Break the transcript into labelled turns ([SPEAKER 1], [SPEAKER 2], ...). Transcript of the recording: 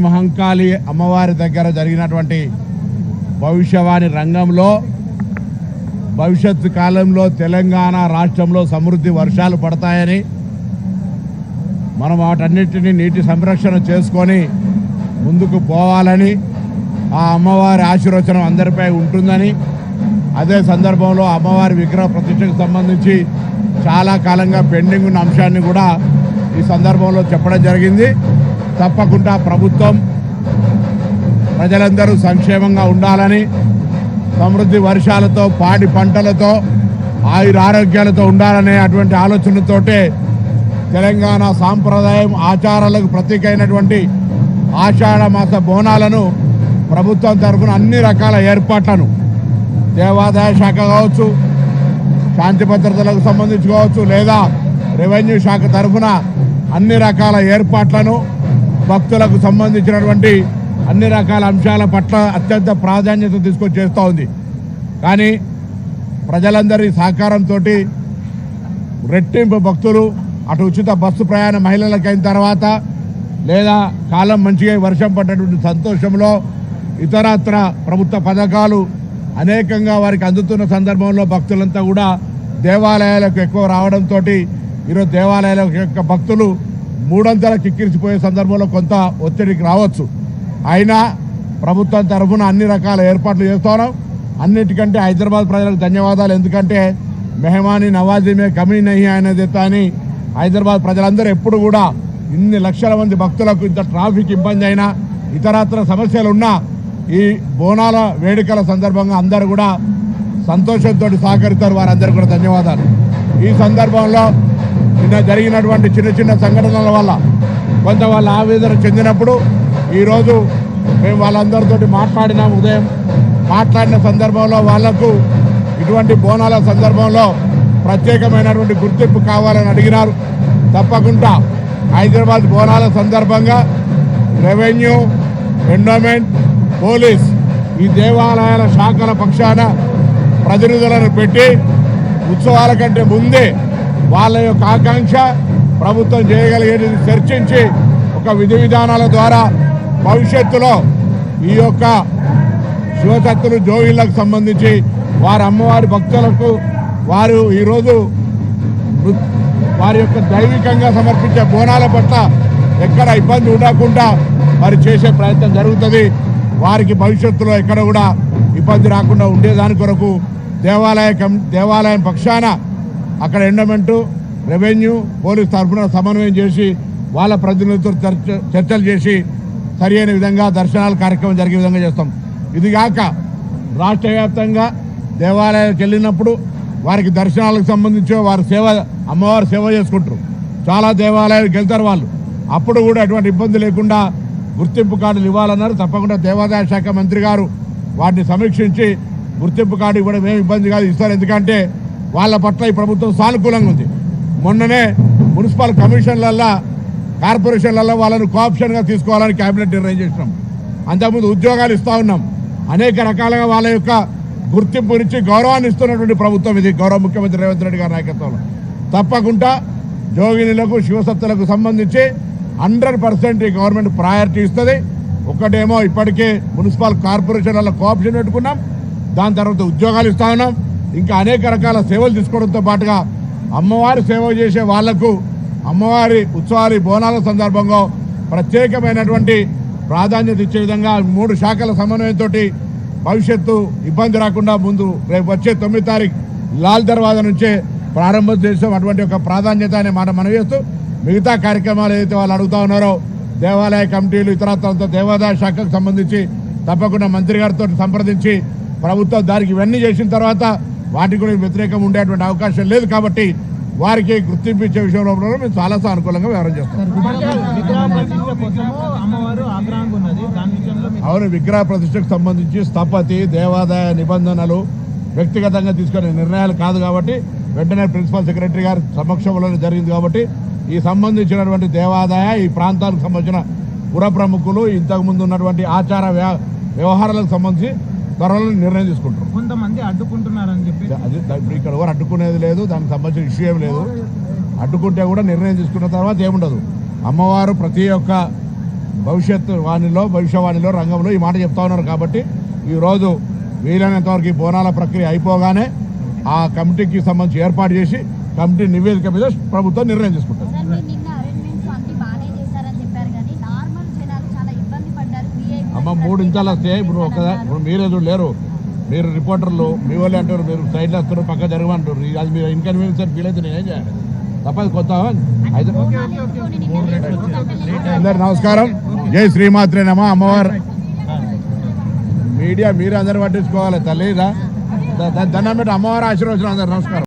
[SPEAKER 1] మహంకాళి అమ్మవారి దగ్గర జరిగినటువంటి భవిష్యవాణి రంగంలో భవిష్యత్తు కాలంలో తెలంగాణ రాష్ట్రంలో సమృద్ధి వర్షాలు పడతాయని, మనం వాటన్నిటిని నీటి సంరక్షణ చేసుకొని ముందుకు పోవాలని, ఆ అమ్మవారి ఆశీర్వచనం అందరిపై ఉంటుందని, అదే సందర్భంలో అమ్మవారి విగ్రహ ప్రతిష్టకు సంబంధించి చాలా కాలంగా పెండింగ్ ఉన్న అంశాన్ని కూడా ఈ సందర్భంలో చెప్పడం జరిగింది. తప్పకుండా ప్రభుత్వం ప్రజలందరూ సంక్షేమంగా ఉండాలని, సమృద్ధి వర్షాలతో పాడి పంటలతో ఆయురారోగ్యాలతో ఉండాలనే అటువంటి ఆలోచనతోటే తెలంగాణ సాంప్రదాయం ఆచారాలకు ప్రతీక అయినటువంటి ఆషాఢ మాస బోనాలను ప్రభుత్వం తరఫున అన్ని రకాల ఏర్పాట్లను దేవాదాయ శాఖ కావచ్చు, శాంతి భద్రతలకు సంబంధించి కావచ్చు, లేదా రెవెన్యూ శాఖ తరఫున అన్ని రకాల ఏర్పాట్లను భక్తులకు సంబంధించినటువంటి అన్ని రకాల అంశాల పట్ల అత్యంత ప్రాధాన్యత తీసుకొని చేస్తూ ఉంది. కానీ ప్రజలందరి సహకారంతో రెట్టింపు భక్తులు అటు ఉచిత బస్సు ప్రయాణ మహిళలకైన తర్వాత, లేదా కాలం మంచిగా వర్షం పడ్డటువంటి సంతోషంలో ఇతరత్ర ప్రభుత్వ పథకాలు అనేకంగా వారికి అందుతున్న సందర్భంలో భక్తులంతా కూడా దేవాలయాలకు ఎక్కువ రావడంతో ఈరోజు దేవాలయాల యొక్క భక్తులు మూడొంతల కిక్కిరిసిపోయే సందర్భంలో కొంత ఒత్తిడికి రావచ్చు. అయినా ప్రభుత్వం తరఫున అన్ని రకాల ఏర్పాట్లు చేస్తున్నాం. అన్నిటికంటే హైదరాబాద్ ప్రజలకు ధన్యవాదాలు. ఎందుకంటే మెహమాని నవాజీ మే కమీ నహీ అనేది అని హైదరాబాద్ ప్రజలందరూ ఎప్పుడు కూడా ఇన్ని లక్షల మంది భక్తులకు ఇంత ట్రాఫిక్ ఇబ్బంది అయినా ఇతరత్ర సమస్యలు ఉన్నా ఈ బోనాల వేడుకల సందర్భంగా అందరూ కూడా సంతోషంతో సహకరిస్తారు. వారందరూ కూడా ధన్యవాదాలు. ఈ సందర్భంలో నిన్న జరిగినటువంటి చిన్న చిన్న సంఘటనల వల్ల కొంత వాళ్ళ ఆవేదన చెందినప్పుడు ఈరోజు మేము వాళ్ళందరితో మాట్లాడినాము. ఉదయం మాట్లాడిన సందర్భంలో వాళ్లకు ఇటువంటి బోనాల సందర్భంలో ప్రత్యేకమైనటువంటి గుర్తింపు కావాలని అడిగినారు. తప్పకుండా హైదరాబాద్ బోనాల సందర్భంగా రెవెన్యూ, ఎండోమెంట్, పోలీస్ ఈ దేవాలయాల శాఖల పక్షాన ప్రతినిధులను పెట్టి ఉత్సవాల కంటే ముందే వాళ్ళ యొక్క ఆకాంక్ష ప్రభుత్వం చేయగలిగేది చర్చించి ఒక విధి విధానాల ద్వారా భవిష్యత్తులో ఈ యొక్క శివశక్తులు జోగిళ్లకు సంబంధించి వారి అమ్మవారి భక్తులకు వారు ఈరోజు వారి యొక్క దైవికంగా సమర్పించే బోనాల పట్ల ఎక్కడ ఇబ్బంది ఉండకుండా మరి చేసే ప్రయత్నం జరుగుతుంది. వారికి భవిష్యత్తులో ఎక్కడ కూడా ఇబ్బంది రాకుండా ఉండేదాని కొరకు దేవాలయం పక్షాన అక్కడ ఎండోమెంటు, రెవెన్యూ, పోలీస్ తరఫున సమన్వయం చేసి వాళ్ళ ప్రతినిధులతో చర్చలు చేసి సరి అయిన విధంగా దర్శనాల కార్యక్రమం జరిగే విధంగా చేస్తాం. ఇది కాక రాష్ట్ర వ్యాప్తంగా దేవాలయాలకు వెళ్ళినప్పుడు వారికి దర్శనాలకు సంబంధించి వారి అమ్మవారి సేవ చేసుకుంటారు. చాలా దేవాలయాలకు వెళ్తారు వాళ్ళు. అప్పుడు కూడా ఎటువంటి ఇబ్బంది లేకుండా గుర్తింపు కార్డులు ఇవ్వాలన్నారు. తప్పకుండా దేవాదాయ శాఖ మంత్రి గారు వాటిని సమీక్షించి గుర్తింపు కార్డు ఇవ్వడం ఏమి ఇబ్బంది కాదు, ఇస్తారు. ఎందుకంటే వాళ్ళ పట్ల ఈ ప్రభుత్వం సానుకూలంగా ఉంది. మొన్ననే మున్సిపల్ కమిషన్లల్లో, కార్పొరేషన్లలో వాళ్ళను కోఆప్షన్గా తీసుకోవాలని కేబినెట్ నిర్ణయం చేసినాం. అంతకుముందు ఉద్యోగాలు ఇస్తూ ఉన్నాం. అనేక రకాలుగా వాళ్ళ యొక్క గుర్తింపునిచ్చి గౌరవాన్ని ఇస్తున్నటువంటి ప్రభుత్వం ఇది, గౌరవ ముఖ్యమంత్రి రేవంత్ రెడ్డి గారి నాయకత్వంలో. తప్పకుండా జోగినులకు, శివసత్తులకు సంబంధించి 100% ఈ గవర్నమెంట్ ప్రయారిటీ ఇస్తుంది. ఒకటేమో ఇప్పటికే మున్సిపల్ కార్పొరేషన్లలో కోఆప్షన్ పెట్టుకున్నాం, దాని తర్వాత ఉద్యోగాలు ఇస్తా ఉన్నాం. ఇంకా అనేక రకాల సేవలు తీసుకోవడంతో పాటుగా అమ్మవారి సేవ చేసే వాళ్లకు అమ్మవారి ఉత్సవాలు బోనాల సందర్భంగా ప్రత్యేకమైనటువంటి ప్రాధాన్యత ఇచ్చే విధంగా 3 శాఖల సమన్వయంతో భవిష్యత్తు ఇబ్బంది రాకుండా ముందు రేపు వచ్చే 9 తారీఖు లాల్ దర్వాజా నుంచే ప్రారంభం చేసాం. అటువంటి ఒక ప్రాధాన్యత అనే మాట మనం చేస్తూ మిగతా కార్యక్రమాలు ఏదైతే వాళ్ళు అడుగుతా ఉన్నారో దేవాలయ కమిటీలు ఇతరత్రంతో దేవాదాయ శాఖకు సంబంధించి తప్పకుండా మంత్రి గారితో సంప్రదించి ప్రభుత్వం దానికి ఇవన్నీ చేసిన తర్వాత వాటికి కూడా వ్యతిరేకం ఉండేటువంటి అవకాశం లేదు. కాబట్టి వారికి గుర్తింపు ఇచ్చే విషయంలో మేము చాలా సానుకూలంగా వ్యవహారం చేస్తాం. అవును, విగ్రహ ప్రతిష్టకు సంబంధించి స్థపతి, దేవాదాయ నిబంధనలు వ్యక్తిగతంగా తీసుకునే నిర్ణయాలు కాదు. కాబట్టి వెంటనే ప్రిన్సిపల్ సెక్రటరీ గారి సమక్షంలోనే జరిగింది. కాబట్టి ఈ సంబంధించినటువంటి దేవాదాయ, ఈ ప్రాంతానికి సంబంధించిన పుర ప్రముఖులు, ఇంతకుముందు ఉన్నటువంటి ఆచార వ్యవహారాలకు సంబంధించి త్వరలో నిర్ణయం తీసుకుంటారు.
[SPEAKER 2] కొంతమంది అడ్డుకుంటున్నారని చెప్పి
[SPEAKER 1] అది ఇక్కడ ఎవరు అడ్డుకునేది లేదు, దానికి సంబంధించిన ఇష్యూ ఏం లేదు. అడ్డుకుంటే కూడా నిర్ణయం తీసుకున్న తర్వాత ఏముండదు. అమ్మవారు ప్రతి ఒక్క భవిష్యవాణిలో రంగంలో ఈ మాట చెప్తా ఉన్నారు. కాబట్టి ఈరోజు వీలైనంత వరకు ఈ బోనాల ప్రక్రియ అయిపోగానే ఆ కమిటీకి సంబంధించి ఏర్పాటు చేసి కమిటీ నివేదిక మీద ప్రభుత్వం నిర్ణయం తీసుకుంటారు.
[SPEAKER 3] సార్, మీరు నిన్న అరేంజ్మెంట్స్ అన్ని బాగానే చేశారని చెప్పారు కానీ నార్మల్ జనాలు చాలా ఇబ్బంది పడ్డారు.
[SPEAKER 1] అమ్మ 3 ఇంచాలు వస్తే ఇప్పుడు మీరే లేరు, మీరు రిపోర్టర్లు మీ వాళ్ళే అంటారు, మీరు సైడ్లో వస్తారు పక్క జరగమంటారు. అది మీరు ఇన్కన్వీనియన్స్ ఫీల్ అయితే నేనేం చేయాలి, తప్పదు. కొత్త అయితే అందరు నమస్కారం, జై శ్రీమాత్రే నమ. అమ్మవారు మీడియా మీరు అందరు పట్టించుకోవాలి, తల్లి దండం పెట్టి అమ్మవారు ఆశీర్వచనం. అందరు నమస్కారం.